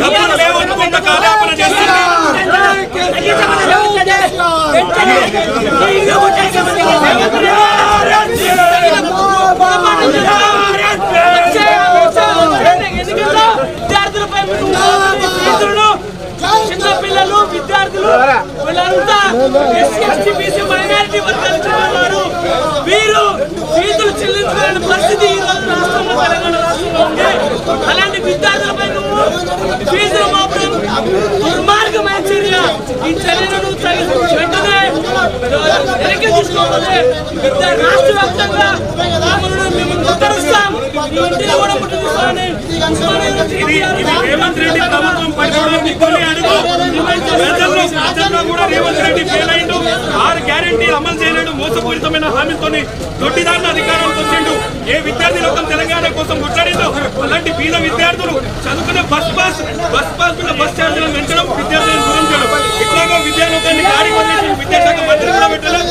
డబ్బులు లేవనుకుంటూ కాలయాపన చేస్తుంది. చిన్నపిల్లలు విద్యార్థులు వీళ్ళంతా ఎస్సీ ఎస్టీ బీసీ మైనారిటీ వర్గాలకు చెందినవారు. వీరు ఫీజులు చెల్లించుకోలేని పరిస్థితి ఈ రోజు రాష్ట్రంలో తెలంగాణ రాష్ట్రంలో ఉంది. అలాంటి విద్యార్థులపై నువ్వు ఫీజులు మాపడం దుర్మార్గమైన చర్య. ఈ చర్యను వెంటనే వెనక్కి తీసుకోవాలి. రాష్ట్ర వ్యాప్తంగా మేము ఉత్తరిస్తాం. ఇంటిని కూడా ముట్టుకోవాలని రేవంత్ రెడ్డి ప్రభుత్వం పట్టుకోవడానికి కొన్ని అడుగు ప్రజల్లో కూడా రేవంత్ రెడ్డి ఫెయిల్ అయిండు. 6 గ్యారెంటీలు అమలు చేయలేడు. మోసపూరితమైన హామీలతో దొడ్డిదారుల అధికారానికి వచ్చిండు. ఏ విద్యార్థి లోకం తెలంగాణ కోసం కొట్లాడిందో అలాంటి బీద విద్యార్థులు చదువుకునే బస్ పాస్ మీద బస్ ఛార్జీలను పెంచడం, విద్యార్థులను దూరం చేయడం, ఇట్లాగో విద్యాలోకాన్ని గాడి వదిలేసి విద్యాశాఖ మంత్రి కూడా పెట్టడం.